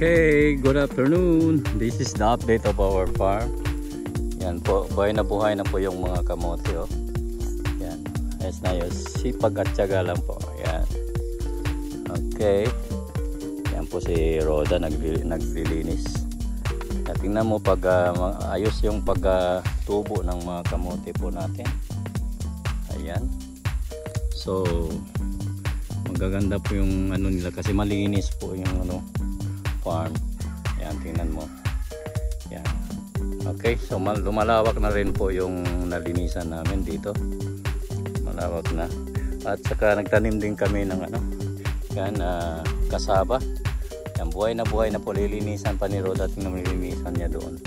Okay, good afternoon. This is the update of our farm. Yan po, buhay na po yung mga kamote. Oh. Yan, ayos na yun. Sipag at tiyaga lang po. Yan. Okay. Yan po si Roda naglilinis. Tingnan mo pag ayos yung pagtubo ng mga kamote po natin. Ayan. So, magaganda po yung ano nila kasi malinis po yung ano farm. Yan, tingnan mo. Yan. Okay, so lumalawak na rin po yung nalinisan namin dito. Malawak na. At saka nagtanim din kami ng ano, yan, kasaba. Yan, buhay na po, lilinisan pa ni Rod at nilinisan niya doon.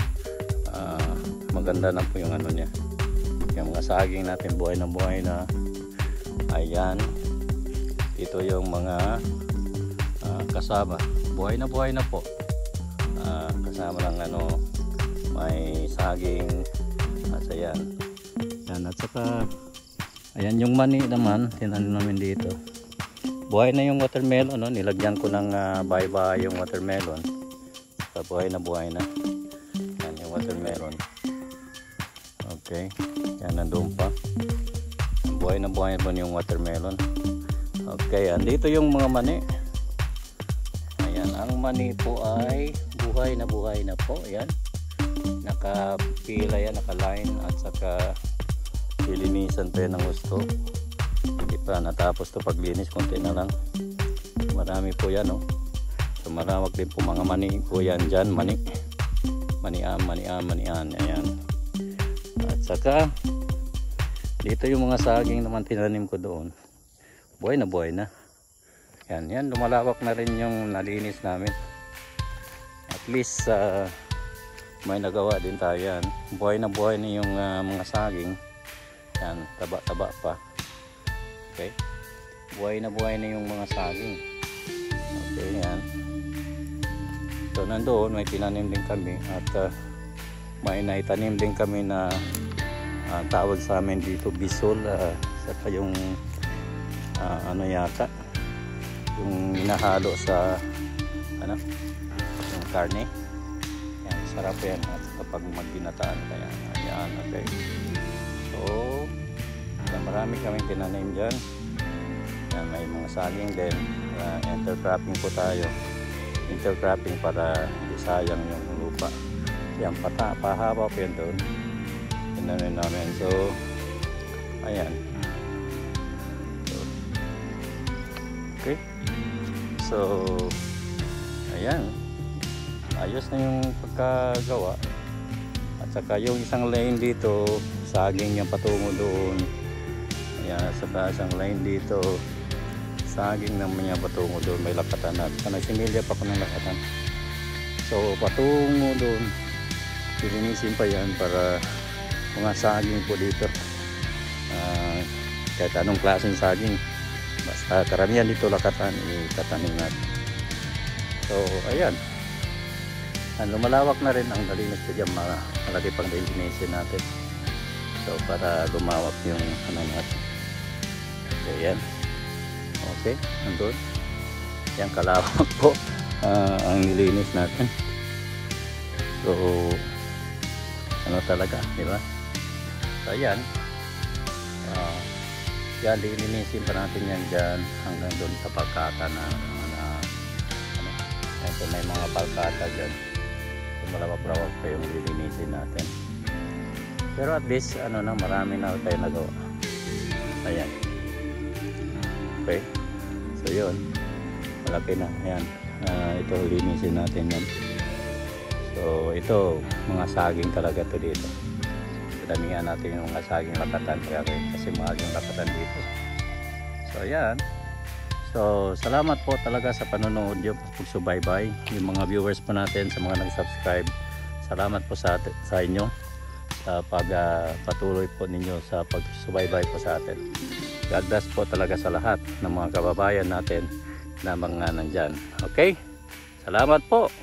Maganda na po yung ano niya. Yung mga saging natin buhay na. Ayan. Ito yung mga kasaba. Buhay na po. Kasama ng ano, may saging at ayan. Yan, at saka ayan yung mani naman, tinanim namin dito. Buhay na yung watermelon, no? Nilagyan ko ng bye-bye yung watermelon. So, buhay na. Yan yung watermelon. Okay. Yan, nandun pa. Buhay na po yung watermelon. Okay, andito yung mga mani. Ayan, ang mani po ay buhay na po. Ayan. Nakapila yan, nakaline at saka lilinisan pa yan ng gusto. Hindi pa natapos to paglinis, konti na lang. Marami po yan, oh. So marawak din po mga mani po yan dyan, manian. Ayan. At saka dito yung mga saging naman tinanim ko doon. Buhay na. Yan, lumalawak na rin yung nalinis namin. At least may nagawa din tayo yan. Buhay na yung mga saging. Yan, taba pa. Okay. Buhay na yung mga saging. Okay, yan. So nandoon may tinanim din kami at may naitanim din kami na tawag sa amin dito bisol, saka yung ano yata yung hinahalo sa ano yung karne. Yan, sarap yan at kapag magginataan kaya ayan. Okay, so yan, marami kaming tinanim dyan. Yan, may mga saging din. Intercropping po tayo, intercropping para hindi sayang yung lupa. Yan, pahaba po yan doon tinanim namin. So ayan. Okay. So ayan, ayos na yung pagkagawa. At saka yung isang lane dito, saging yung patungo doon. Ayan, saka isang lane dito, saging naman yung patungo doon. May lakatan at nagsimilya pa ko ng lakatan. So patungo doon, pilinisin pa yan para mga saging po dito. Kahit anong klaseng saging, basta karamihan dito lakatan, itatanim natin. So ayan, lumalawak na rin ang nalinis ko dyan. Malaki pang lilinisin natin, so para lumawak yung ano natin. So ayan, okay, nandun yan, kalawak po ang nilinis natin. So ano talaga, di ba? So ayan, yan, lilinisin pa natin yan dyan hanggang doon sa palkata na ano, ito may mga palkata dyan. So malawak-lawak pa yung lilinisin natin. Pero at least ano na, marami na tayo nagawa. Ayan. Okay, so yun, malaki na. Ayan, ito linisin natin yan. So ito, mga saging talaga to dito. Damihan natin yung mga saging lakatan kasi mahal yung lakatan dito. So ayan. So salamat po talaga sa panonood yung pagsubaybay. Yung mga viewers po natin, sa mga nag-subscribe, salamat po sa inyo sa pagpatuloy po ninyo sa pagsubaybay po sa atin. God bless po talaga sa lahat ng mga kababayan natin na mga nandyan. Okay, salamat po.